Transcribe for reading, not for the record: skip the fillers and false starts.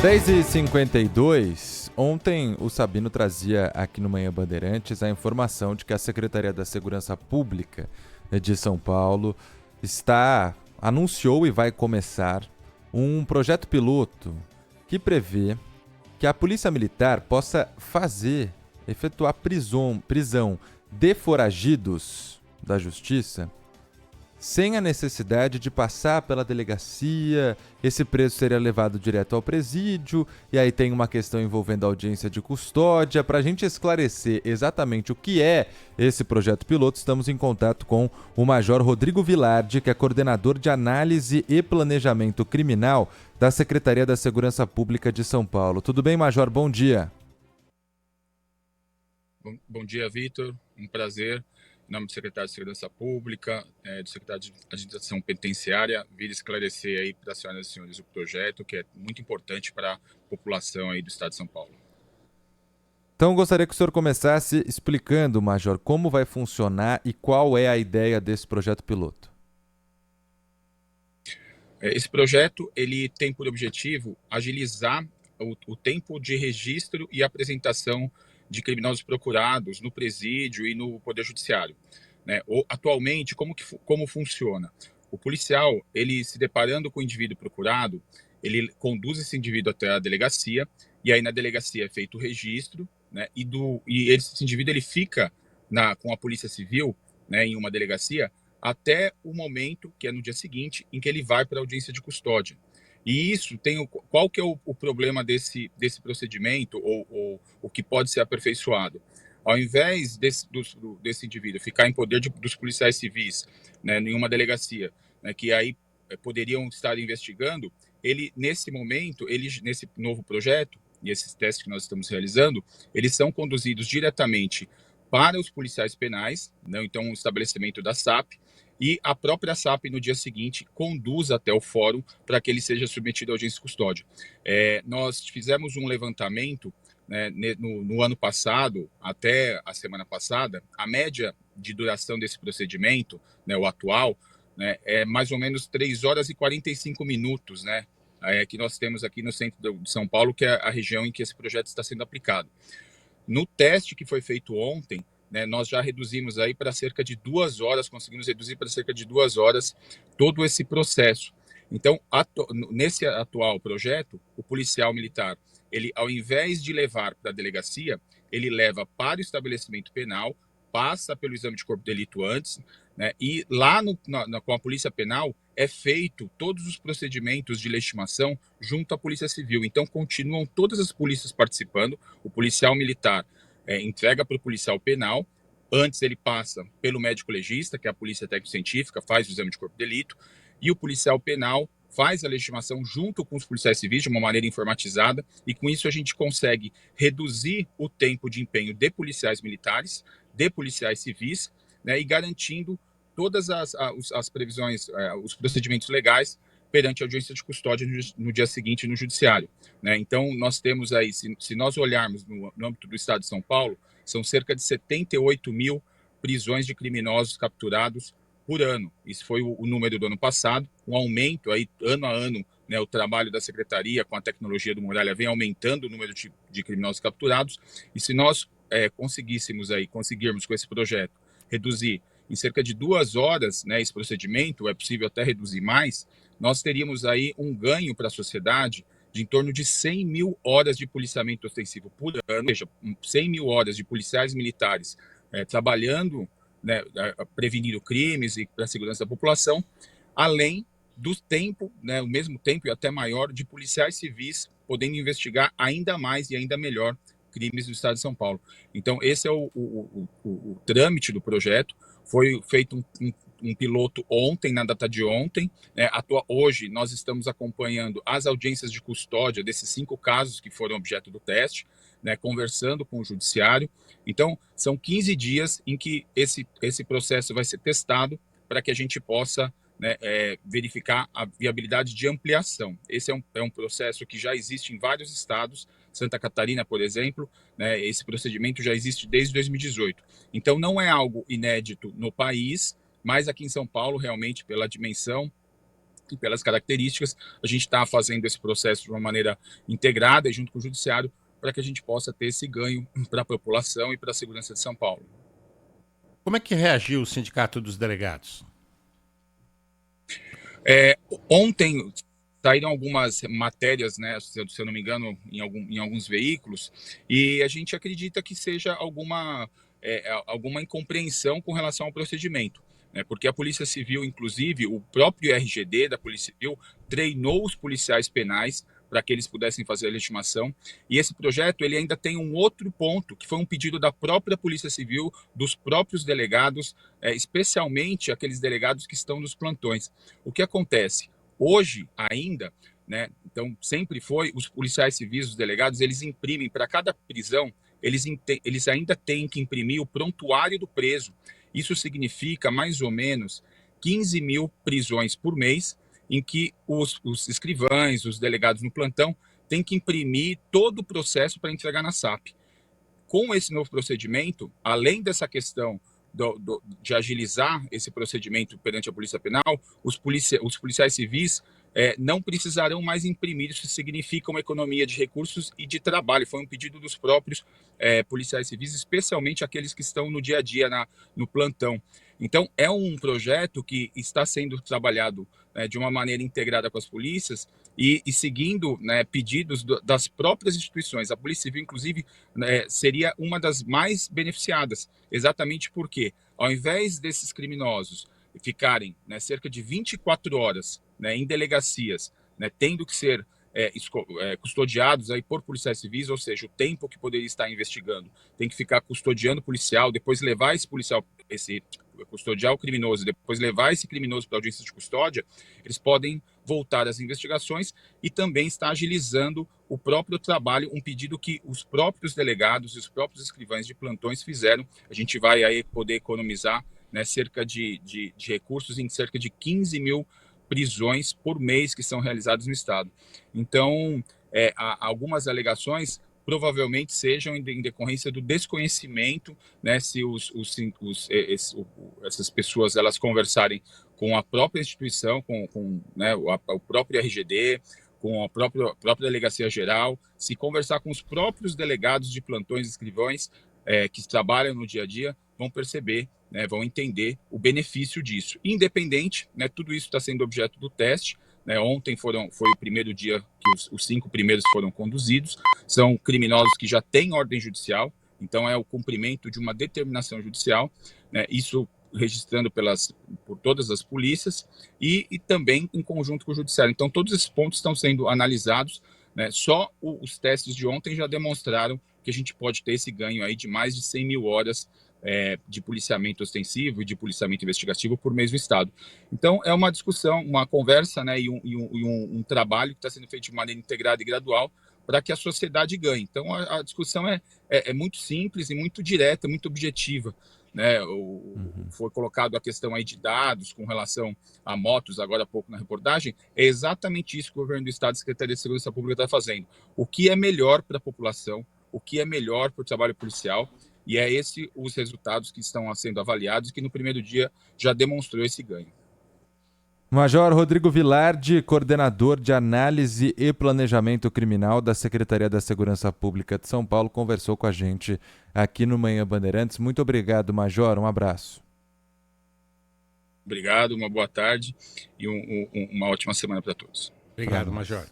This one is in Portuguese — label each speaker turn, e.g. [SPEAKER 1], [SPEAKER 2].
[SPEAKER 1] 10h52, ontem o Sabino trazia aqui no Manhã Bandeirantes a informação de que a Secretaria da Segurança Pública de São Paulo anunciou e vai começar um projeto piloto que prevê que a Polícia Militar possa efetuar prisão de foragidos da Justiça sem a necessidade de passar pela delegacia. Esse preso seria levado direto ao presídio, e aí tem uma questão envolvendo a audiência de custódia. Para a gente esclarecer exatamente o que é esse projeto piloto, estamos em contato com o Major Rodrigo Vilardi, que é coordenador de análise e planejamento criminal da Secretaria da Segurança Pública de São Paulo. Tudo bem, Major? Bom dia.
[SPEAKER 2] Bom dia, Vitor. Um prazer. Em nome do secretário de Segurança Pública, do secretário de Administração Penitenciária, vir esclarecer aí para as senhoras e senhores o projeto, que é muito importante para a população aí do estado de São Paulo.
[SPEAKER 1] Então, gostaria que o senhor começasse explicando, Major, como vai funcionar e qual é a ideia desse projeto piloto.
[SPEAKER 2] Esse projeto ele tem por objetivo agilizar o tempo de registro e apresentação de criminosos procurados no presídio e no Poder Judiciário. Atualmente, como funciona? O policial, ele se deparando com o indivíduo procurado, ele conduz esse indivíduo até a delegacia, e aí na delegacia é feito o registro, e esse indivíduo ele fica com a Polícia Civil, em uma delegacia, até o momento, que é no dia seguinte, em que ele vai para a audiência de custódia. E isso qual que é o problema desse procedimento, ou o que pode ser aperfeiçoado? Ao invés desse indivíduo ficar em poder dos policiais civis, em uma delegacia, que aí poderiam estar investigando, nesse momento, nesse novo projeto, e esses testes que nós estamos realizando, eles são conduzidos diretamente para os policiais penais, então o estabelecimento da SAP, e a própria SAP, no dia seguinte, conduz até o fórum para que ele seja submetido à audiência de custódia. Nós fizemos um levantamento, no ano passado, até a semana passada, a média de duração desse procedimento, o atual, é mais ou menos 3 horas e 45 minutos, que nós temos aqui no centro de São Paulo, que é a região em que esse projeto está sendo aplicado. No teste que foi feito ontem, nós já reduzimos aí para cerca de 2 horas, conseguimos reduzir para cerca de 2 horas todo esse processo. Então, nesse atual projeto, o policial militar, ele, ao invés de levar para a delegacia, ele leva para o estabelecimento penal, passa pelo exame de corpo de delito antes, e lá com a Polícia Penal é feito todos os procedimentos de legitimação junto à Polícia Civil. Então, continuam todas as polícias participando, o policial militar entrega para o policial penal, antes ele passa pelo médico legista, que é a polícia técnico-científica, faz o exame de corpo de delito, e o policial penal faz a legitimação junto com os policiais civis de uma maneira informatizada, e com isso a gente consegue reduzir o tempo de empenho de policiais militares, de policiais civis, e garantindo todas as previsões, os procedimentos legais perante a audiência de custódia no dia seguinte no judiciário. Então, nós temos aí, se nós olharmos no âmbito do estado de São Paulo, são cerca de 78 mil prisões de criminosos capturados por ano. Isso foi o número do ano passado, um aumento aí ano a ano, o trabalho da secretaria com a tecnologia do Muralha vem aumentando o número de criminosos capturados, e se nós conseguirmos com esse projeto reduzir em cerca de 2 horas, esse procedimento, é possível até reduzir mais, nós teríamos aí um ganho para a sociedade de em torno de 100 mil horas de policiamento ostensivo por ano, ou seja, 100 mil horas de policiais militares trabalhando, prevenindo crimes e para a segurança da população, além do tempo, o mesmo tempo e até maior, de policiais civis podendo investigar ainda mais e ainda melhor crimes do estado de São Paulo. Então, esse é o trâmite do projeto. Foi feito um piloto ontem, na data de ontem. Hoje, nós estamos acompanhando as audiências de custódia desses 5 casos que foram objeto do teste, conversando com o judiciário. Então, são 15 dias em que esse processo vai ser testado para que a gente possa verificar a viabilidade de ampliação. Esse é um processo que já existe em vários estados. Santa Catarina, por exemplo, esse procedimento já existe desde 2018. Então, não é algo inédito no país, mas aqui em São Paulo, realmente, pela dimensão e pelas características, a gente está fazendo esse processo de uma maneira integrada e junto com o Judiciário para que a gente possa ter esse ganho para a população e para a segurança de São Paulo.
[SPEAKER 3] Como é que reagiu o Sindicato dos Delegados?
[SPEAKER 2] Ontem saíram algumas matérias, né, se eu não me engano, em alguns veículos, e a gente acredita que seja alguma incompreensão com relação ao procedimento, né, porque a Polícia Civil, inclusive, o próprio RGD da Polícia Civil treinou os policiais penais para que eles pudessem fazer a legitimação, e esse projeto ele ainda tem um outro ponto, que foi um pedido da própria Polícia Civil, dos próprios delegados, especialmente aqueles delegados que estão nos plantões. O que acontece? Hoje ainda, né, então sempre foi, os policiais civis, os delegados, eles imprimem para cada prisão, eles ainda têm que imprimir o prontuário do preso. Isso significa mais ou menos 15 mil prisões por mês, em que os escrivães, os delegados no plantão, têm que imprimir todo o processo para entregar na SAP. Com esse novo procedimento, além dessa questão de agilizar esse procedimento perante a Polícia Penal, os policiais civis não precisarão mais imprimir. Isso significa uma economia de recursos e de trabalho. Foi um pedido dos próprios policiais civis, especialmente aqueles que estão no dia a dia no plantão. Então, é um projeto que está sendo trabalhado de uma maneira integrada com as polícias e seguindo, né, pedidos das próprias instituições. A Polícia Civil, inclusive, seria uma das mais beneficiadas, exatamente porque, ao invés desses criminosos ficarem, né, cerca de 24 horas, né, em delegacias, né, tendo que ser custodiados aí por policiais civis, ou seja, o tempo que poderia estar investigando tem que ficar custodiando o policial, depois levar esse policial, custodiar o criminoso, depois levar esse criminoso para a audiência de custódia, eles podem voltar às investigações e também está agilizando o próprio trabalho, um pedido que os próprios delegados e os próprios escrivães de plantões fizeram. A gente vai aí poder economizar, né, cerca de recursos em cerca de 15 mil prisões por mês que são realizadas no Estado. Então, algumas alegações provavelmente sejam em decorrência do desconhecimento, né, se essas pessoas elas conversarem com a própria instituição, né, o próprio RGD, com a própria Delegacia Geral, se conversar com os próprios delegados de plantões e escrivães que trabalham no dia a dia, vão perceber, né, vão entender o benefício disso. Independente, né, tudo isso está sendo objeto do teste. Né, ontem foi o primeiro dia que os 5 primeiros foram conduzidos. São criminosos que já têm ordem judicial, então é o cumprimento de uma determinação judicial, né, isso registrando por todas as polícias e também em conjunto com o Judiciário. Então todos esses pontos estão sendo analisados, né, só os testes de ontem já demonstraram que a gente pode ter esse ganho aí de mais de 100 mil horas de policiamento ostensivo e de policiamento investigativo por mês no Estado. Então, é uma discussão, uma conversa, né, e um trabalho que está sendo feito de maneira integrada e gradual para que a sociedade ganhe. Então, a discussão é muito simples e muito direta, muito objetiva. Né? Foi colocado a questão aí de dados com relação a motos, agora há pouco na reportagem. É exatamente isso que o governo do Estado e a Secretaria de Segurança Pública está fazendo. O que é melhor para a população, o que é melhor para o trabalho policial, e é esse os resultados que estão sendo avaliados e que no primeiro dia já demonstrou esse ganho.
[SPEAKER 1] Major Rodrigo Vilardi, coordenador de análise e planejamento criminal da Secretaria da Segurança Pública de São Paulo, conversou com a gente aqui no Manhã Bandeirantes. Muito obrigado, Major. Um abraço.
[SPEAKER 2] Obrigado, uma boa tarde e uma ótima semana para todos.
[SPEAKER 3] Obrigado, Major.